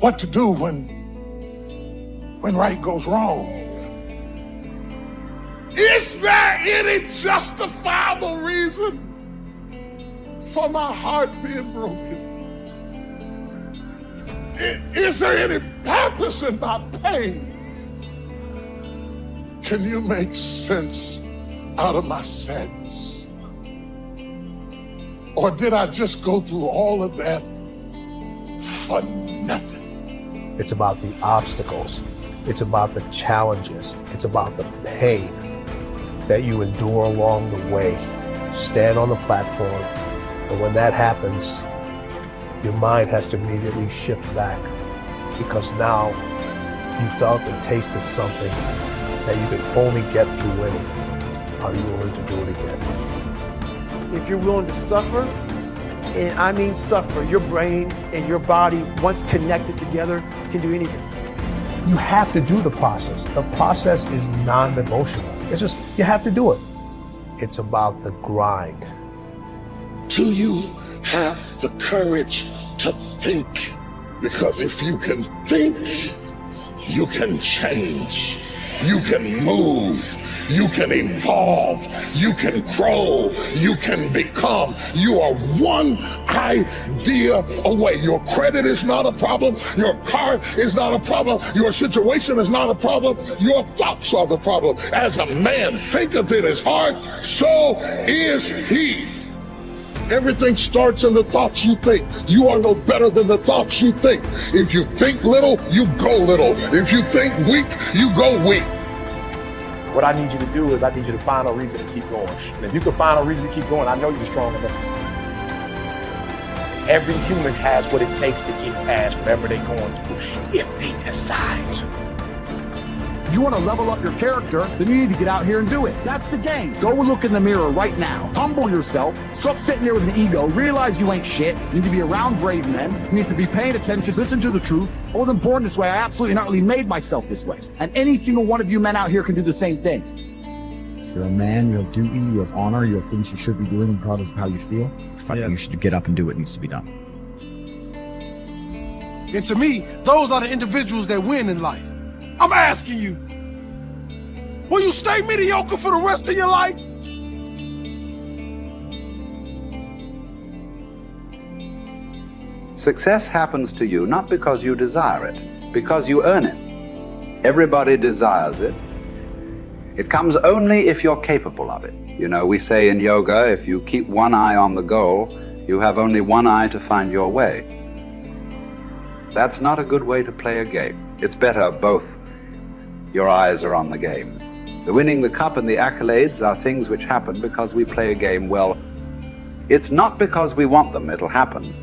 what to do when right goes wrong. Is there any justifiable reason for my heart being broken? Is there any purpose in my pain? Can you make sense out of my sadness? Or did I just go through all of that for nothing? It's about the obstacles. It's about the challenges. It's about the pain that you endure along the way. Stand on the platform, and when that happens, your mind has to immediately shift back, because now you felt and tasted something that you could only get through winning. Are you willing to do it again? If you're willing to suffer, and I mean suffer, your brain and your body, once connected together, can do anything. You have to do the process. The process is non-emotional. It's just, you have to do it. It's about the grind. Do you have the courage to think? Because if you can think, you can change. You can move, you can evolve, you can grow, you can become. You are one idea away. Your credit is not a problem. Your car is not a problem. Your situation is not a problem. Your thoughts are the problem. As a man thinketh in his heart, so is he. Everything starts in the thoughts you think. You are no better than the thoughts you think. If you think little, you go little. If you think weak, you go weak. What I need you to do is I need you to find a reason to keep going. And if you can find a reason to keep going, I know you're strong enough. Every human has what it takes to get past whatever they're going through if they decide to. If you want to level up your character, then you need to get out here and do it. That's the game. Go look in the mirror right now. Humble yourself. Stop sitting there with an ego. Realize you ain't shit. You need to be around brave men. You need to be paying attention. Listen to the truth. I wasn't born this way. I absolutely not really made myself this way. And any single one of you men out here can do the same thing. If you're a man, you have duty, you have honor, you have things you should be doing regardless of how you feel. You should get up and do what needs to be done. And to me, those are the individuals that win in life. I'm asking you, will you stay mediocre for the rest of your life? Success happens to you not because you desire it, because you earn it. Everybody desires it. It comes only if you're capable of it. You know, we say in yoga, if you keep one eye on the goal, you have only one eye to find your way. That's not a good way to play a game. It's better both your eyes are on the game. The winning the cup and the accolades are things which happen because we play a game well. It's not because we want them, it'll happen.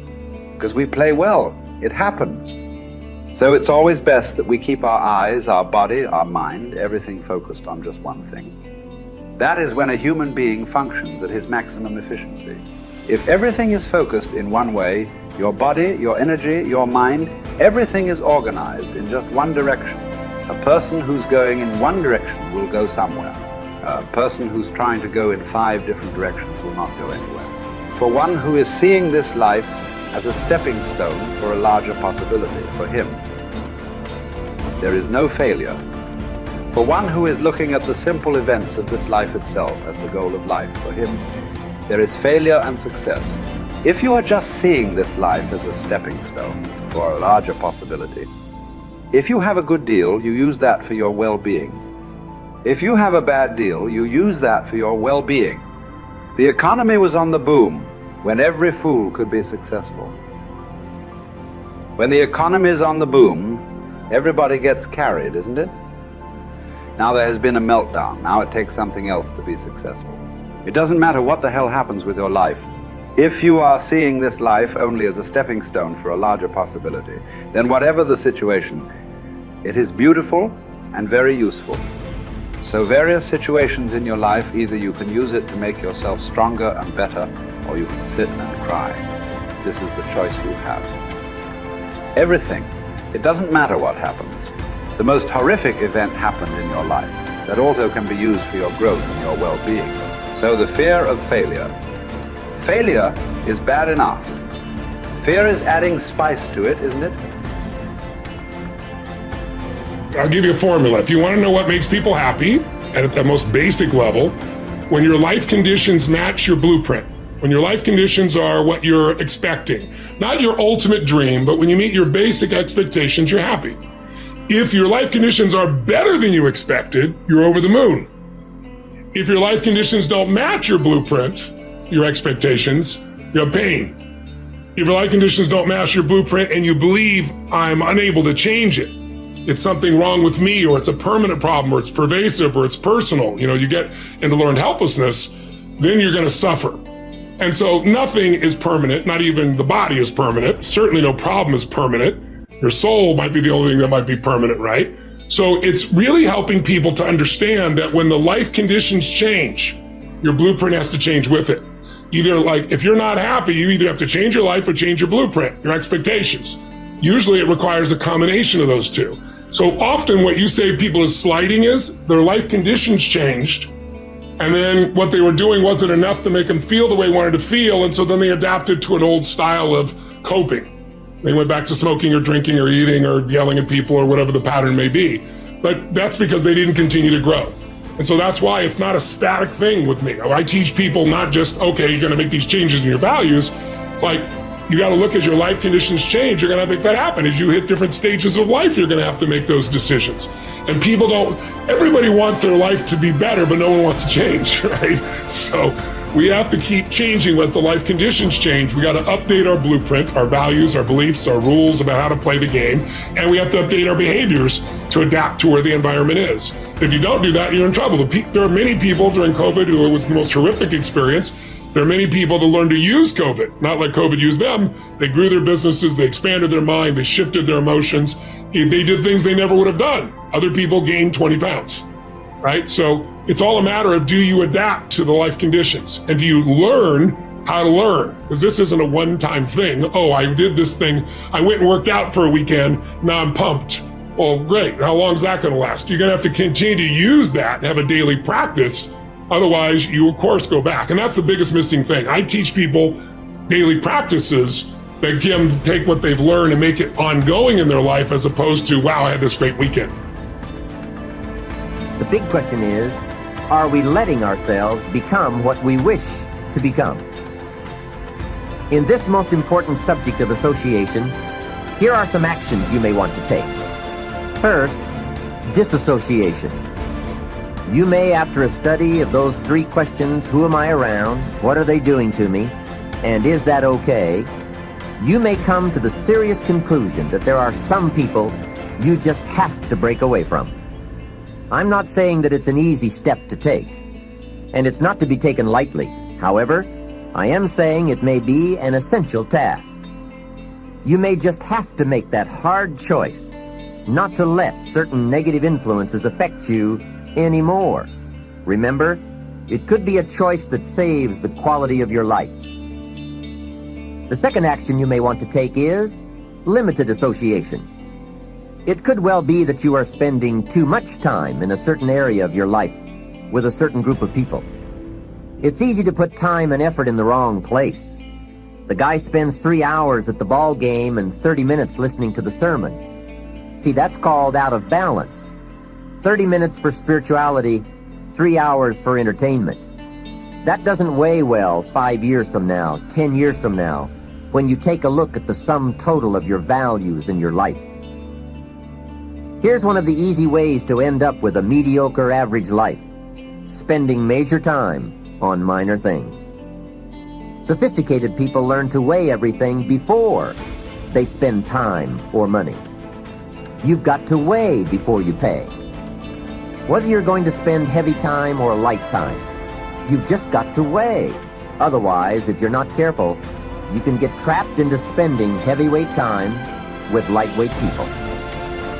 Because we play well, it happens. So it's always best that we keep our eyes, our body, our mind, everything focused on just one thing. That is when a human being functions at his maximum efficiency. If everything is focused in one way, your body, your energy, your mind, everything is organized in just one direction. A person who's going in one direction will go somewhere. A person who's trying to go in 5 different directions will not go anywhere. For one who is seeing this life as a stepping stone for a larger possibility, for him, there is no failure. For one who is looking at the simple events of this life itself as the goal of life, for him, there is failure and success. If you are just seeing this life as a stepping stone for a larger possibility, if you have a good deal, you use that for your well-being. If you have a bad deal, you use that for your well-being. The economy was on the boom when every fool could be successful. When the economy is on the boom, everybody gets carried, isn't it? Now there has been a meltdown. Now it takes something else to be successful. It doesn't matter what the hell happens with your life. If you are seeing this life only as a stepping stone for a larger possibility, then whatever the situation, it is beautiful and very useful. So various situations in your life, either you can use it to make yourself stronger and better, or you can sit and cry. This is the choice you have. Everything. It doesn't matter what happens. The most horrific event happened in your life that also can be used for your growth and your well-being. So the fear of failure. Failure is bad enough. Fear is adding spice to it, isn't it? I'll give you a formula. If you want to know what makes people happy at the most basic level, when your life conditions match your blueprint, when your life conditions are what you're expecting, not your ultimate dream, but when you meet your basic expectations, you're happy. If your life conditions are better than you expected, you're over the moon. If your life conditions don't match your blueprint, your expectations, you have pain. If your life conditions don't match your blueprint and you believe I'm unable to change it, it's something wrong with me, or it's a permanent problem, or it's pervasive, or it's personal, you get into learned helplessness, then you're going to suffer. And so nothing is permanent, not even the body is permanent. Certainly no problem is permanent. Your soul might be the only thing that might be permanent, right? So it's really helping people to understand that when the life conditions change, your blueprint has to change with it. Either if you're not happy, you either have to change your life or change your blueprint, your expectations. Usually it requires a combination of those two. So often what you say people is slighting is their life conditions changed, and then what they were doing wasn't enough to make them feel the way they wanted to feel, and so then they adapted to an old style of coping. They went back to smoking or drinking or eating or yelling at people or whatever the pattern may be. But that's because they didn't continue to grow. And so that's why it's not a static thing with me. I teach people not just, okay, you're going to make these changes in your values. It's like, you got to look as your life conditions change. You're going to make that happen. As you hit different stages of life, you're going to have to make those decisions. And people everybody wants their life to be better, but no one wants to change, right? So we have to keep changing as the life conditions change. We got to update our blueprint, our values, our beliefs, our rules about how to play the game. And we have to update our behaviors to adapt to where the environment is. If you don't do that, you're in trouble. There are many people during COVID who it was the most horrific experience. There are many people that learned to use COVID, not like COVID used them. They grew their businesses, they expanded their mind, they shifted their emotions. They did things they never would have done. Other people gained 20 pounds, right? So it's all a matter of, do you adapt to the life conditions? And do you learn how to learn? Because this isn't a one-time thing. Oh, I did this thing. I went and worked out for a weekend. Now I'm pumped. Well, great. How long is that going to last? You're going to have to continue to use that and have a daily practice. Otherwise, you, of course, go back. And that's the biggest missing thing. I teach people daily practices that can take what they've learned and make it ongoing in their life, as opposed to, wow, I had this great weekend. The big question is, are we letting ourselves become what we wish to become? In this most important subject of association, here are some actions you may want to take. First, disassociation. You may, after a study of those 3 questions, who am I around, what are they doing to me, and is that okay, you may come to the serious conclusion that there are some people you just have to break away from. I'm not saying that it's an easy step to take, and it's not to be taken lightly. However, I am saying it may be an essential task. You may just have to make that hard choice not to let certain negative influences affect you anymore. Remember, it could be a choice that saves the quality of your life. The second action you may want to take is limited association. It could well be that you are spending too much time in a certain area of your life with a certain group of people. It's easy to put time and effort in the wrong place. The guy spends 3 hours at the ball game and 30 minutes listening to the sermon. See, that's called out of balance. 30 minutes for spirituality, 3 hours for entertainment. That doesn't weigh well 5 years from now, 10 years from now, when you take a look at the sum total of your values in your life. Here's one of the easy ways to end up with a mediocre average life: spending major time on minor things. Sophisticated people learn to weigh everything before they spend time or money. You've got to weigh before you pay. Whether you're going to spend heavy time or light time, you've just got to weigh. Otherwise, if you're not careful, you can get trapped into spending heavyweight time with lightweight people.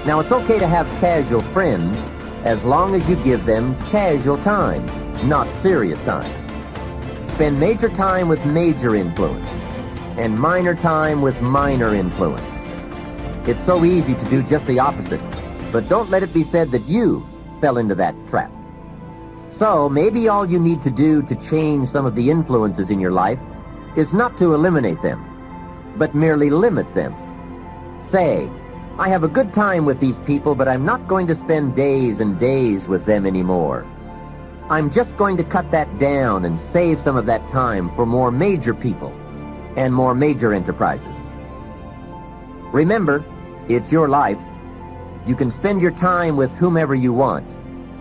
Now, it's okay to have casual friends as long as you give them casual time, not serious time. Spend major time with major influence and minor time with minor influence. It's so easy to do just the opposite, but don't let it be said that you fell into that trap. So maybe all you need to do to change some of the influences in your life is not to eliminate them, but merely limit them. Say, I have a good time with these people, but I'm not going to spend days and days with them anymore. I'm just going to cut that down and save some of that time for more major people and more major enterprises. Remember, it's your life. You can spend your time with whomever you want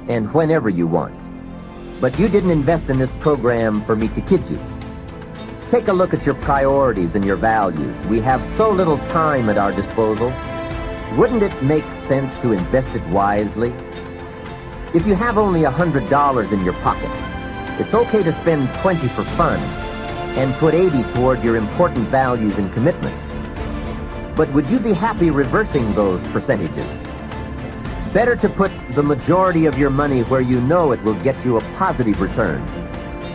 and whenever you want. But you didn't invest in this program for me to kid you. Take a look at your priorities and your values. We have so little time at our disposal. Wouldn't it make sense to invest it wisely? If you have only $100 in your pocket, it's okay to spend $20 for fun and put $80 toward your important values and commitments. But would you be happy reversing those percentages? Better to put the majority of your money where you know it will get you a positive return,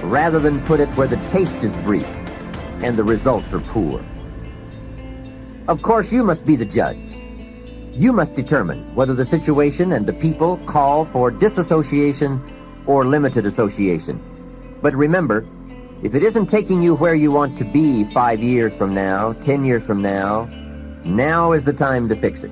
rather than put it where the taste is brief and the results are poor. Of course, you must be the judge. You must determine whether the situation and the people call for disassociation or limited association. But remember, if it isn't taking you where you want to be 5 years from now, 10 years from now, now is the time to fix it.